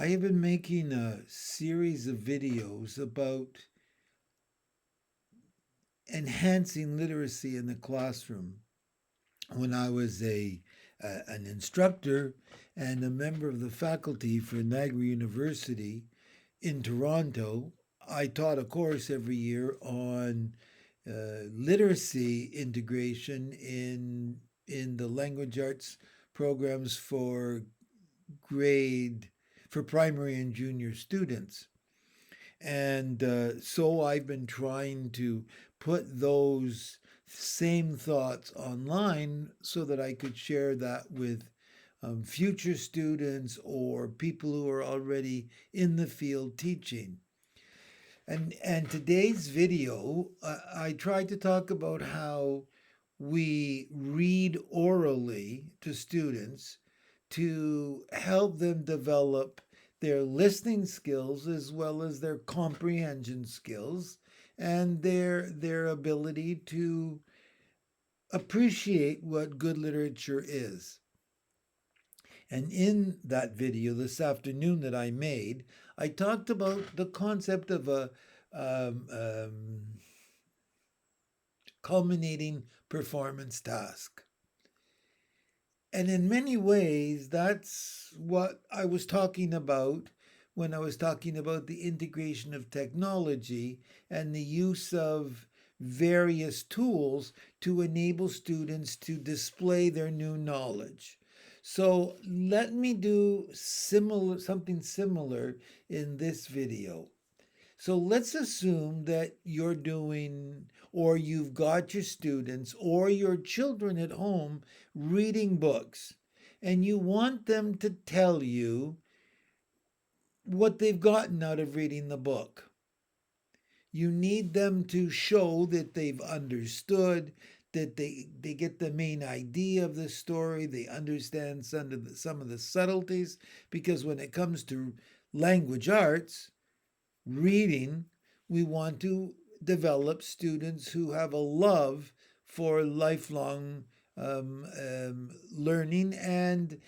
I have been making a series of videos about enhancing literacy in the classroom. When I was an instructor and a member of the faculty for Niagara University in Toronto, I taught a course every year on literacy integration in the language arts programs grade for primary and junior students. And so I've been trying to put those same thoughts online so that I could share that with future students or people who are already in the field teaching. And today's video, I tried to talk about how we read orally to students to help them develop their listening skills as well as their comprehension skills and their ability to appreciate what good literature is. And in that video this afternoon that I made, I talked about the concept of a um, um, culminating performance task. And in many ways, that's what I was talking about when I was talking about the integration of technology and the use of various tools to enable students to display their new knowledge. So let me do something similar in this video. So let's assume that you're doing, or you've got your students or your children at home reading books, and you want them to tell you what they've gotten out of reading the book. You need them to show that they've understood, that they get the main idea of the story, they understand some of the subtleties, because when it comes to language arts, reading, we want to develop students who have a love for lifelong learning and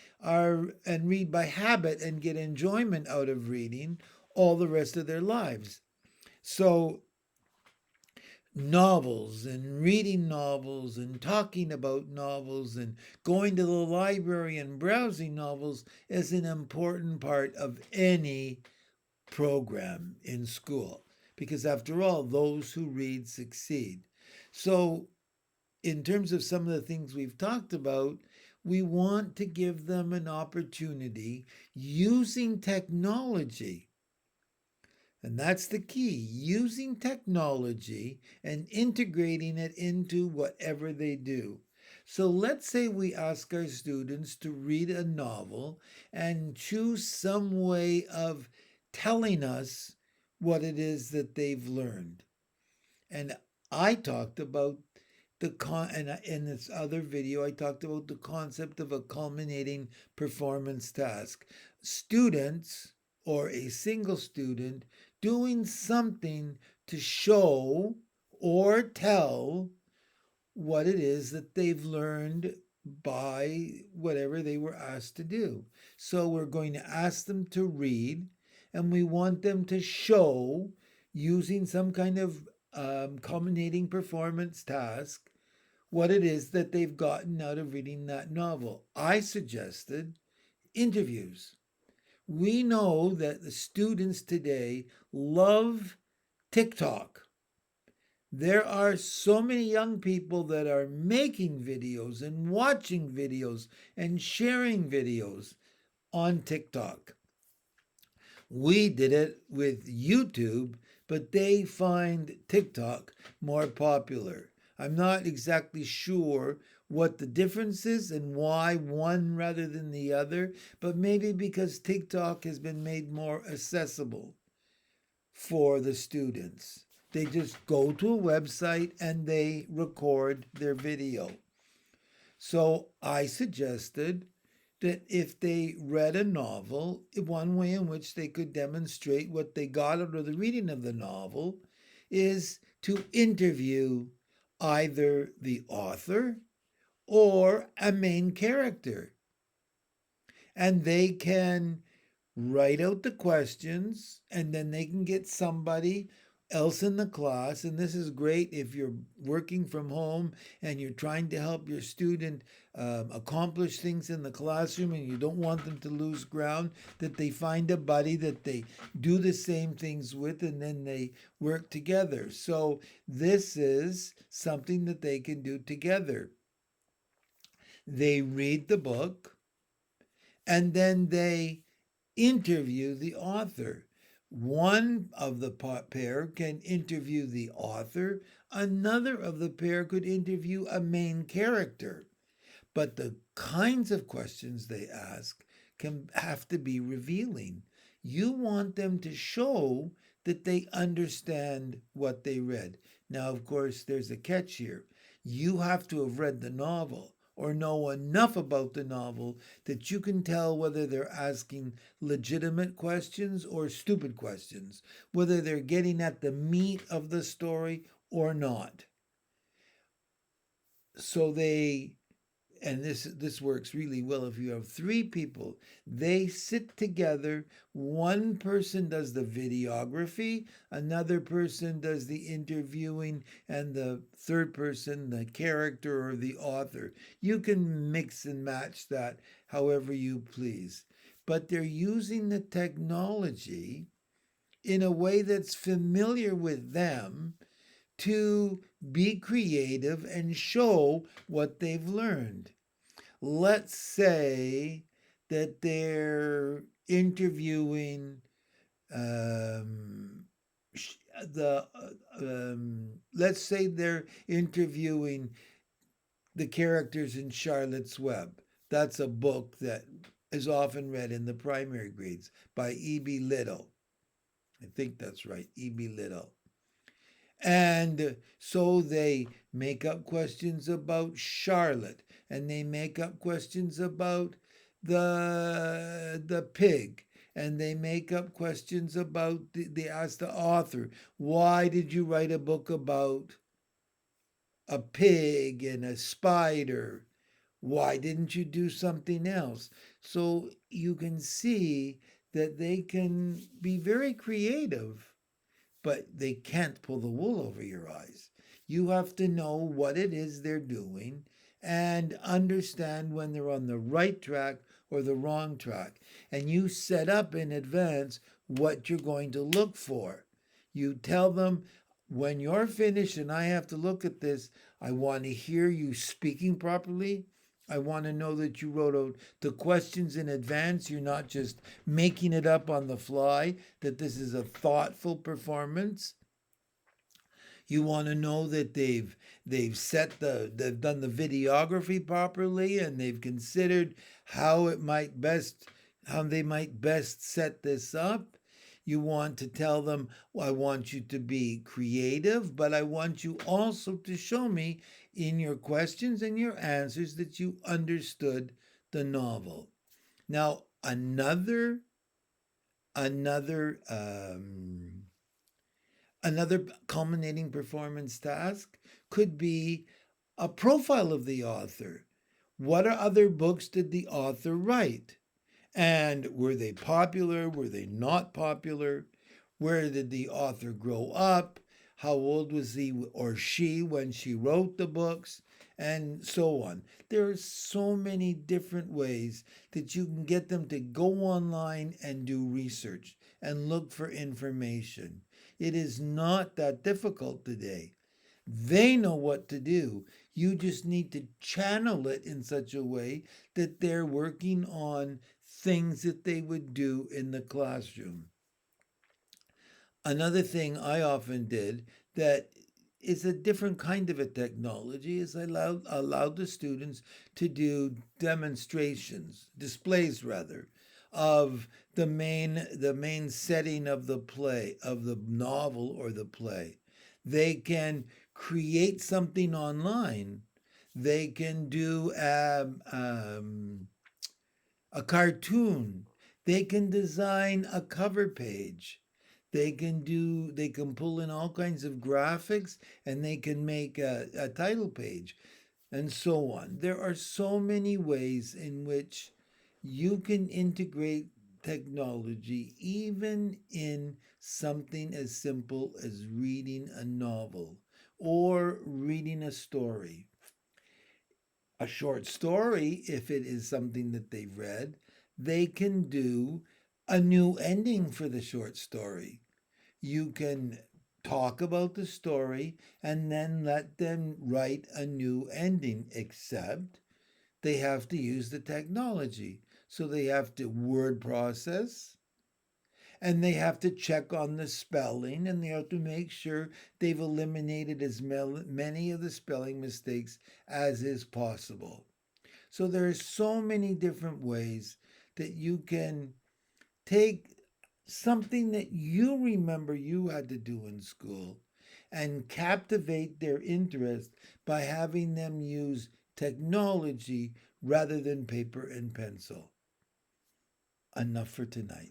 read by habit and get enjoyment out of reading all the rest of their lives. So novels and reading novels and talking about novels and going to the library and browsing novels is an important part of any program in school, because after all, those who read succeed. So, in terms of some of the things we've talked about, we want to give them an opportunity using technology. And that's the key, using technology and integrating it into whatever they do. So let's say we ask our students to read a novel and choose some way of telling us what it is that they've learned. And I talked about and in this other video, I talked about the concept of a culminating performance task. Students or a single student doing something to show or tell what it is that they've learned by whatever they were asked to do. So we're going to ask them to read, and we want them to show using some kind of culminating performance task what it is that they've gotten out of reading that novel. I suggested interviews. We know that the students today love TikTok. There are so many young people that are making videos and watching videos and sharing videos on TikTok. We did it with YouTube, but they find TikTok more popular. I'm not exactly sure what the difference is and why one rather than the other, but maybe because TikTok has been made more accessible for the students. They just go to a website and they record their video. So I suggested that if they read a novel, one way in which they could demonstrate what they got out of the reading of the novel is to interview either the author or a main character. And they can write out the questions, and then they can get somebody else in the class. And this is great if you're working from home and you're trying to help your student accomplish things in the classroom and you don't want them to lose ground, that they find a buddy that they do the same things with and then they work together. So this is something that they can do together. They read the book and then they interview the author. One of the pair can interview the author, another of the pair could interview a main character. But the kinds of questions they ask can have to be revealing. You want them to show that they understand what they read. Now, of course, there's a catch here. You have to have read the novel or know enough about the novel that you can tell whether they're asking legitimate questions or stupid questions, whether they're getting at the meat of the story or not. So they and this works really well if you have three people. They sit together. One person does the videography, another person does the interviewing, and the third person the character or the author. You can mix and match that however you please, but they're using the technology in a way that's familiar with them to be creative and show what they've learned. Let's say that they're interviewing um, the let's say they're interviewing the characters in Charlotte's Web. That's a book that is often read in the primary grades by E.B. Little. I think that's right, E.B. Little. And so they make up questions about Charlotte and they make up questions about the pig and they make up questions about they ask the author, why did you write a book about a pig and a spider? Why didn't you do something else? So you can see that they can be very creative, but they can't pull the wool over your eyes. You have to know what it is they're doing and understand when they're on the right track or the wrong track. And you set up in advance what you're going to look for. You tell them, when you're finished and I have to look at this, I want to hear you speaking properly. I want to know that you wrote out the questions in advance. You're not just making it up on the fly, that this is a thoughtful performance. You want to know that they've done the videography properly and they've considered how they might best set this up. You want to tell them, well, I want you to be creative, but I want you also to show me in your questions and your answers that you understood the novel. Now, another another culminating performance task could be a profile of the author. What other books did the author write? And were they popular? Were they not popular? Where did the author grow up? How old was he or she when she wrote the books? And so on. There are so many different ways that you can get them to go online and do research and look for information. It is not that difficult today. They know what to do. You just need to channel it in such a way that they're working on things that they would do in the classroom. Another thing I often did that is a different kind of a technology is I allowed the students to do demonstrations, displays rather, of the main setting of the play, of the novel or the play. They can create something online. They can do a cartoon. They can design a cover page. They can pull in all kinds of graphics and they can make a title page and so on. There are so many ways in which you can integrate technology even in something as simple as reading a novel or reading a story. A short story, if it is something that they've read, they can do a new ending for the short story. You can talk about the story and then let them write a new ending, except they have to use the technology. So they have to word process and they have to check on the spelling and they have to make sure they've eliminated as many of the spelling mistakes as is possible. So there's so many different ways that you can take something that you remember you had to do in school and captivate their interest by having them use technology rather than paper and pencil. Enough for tonight.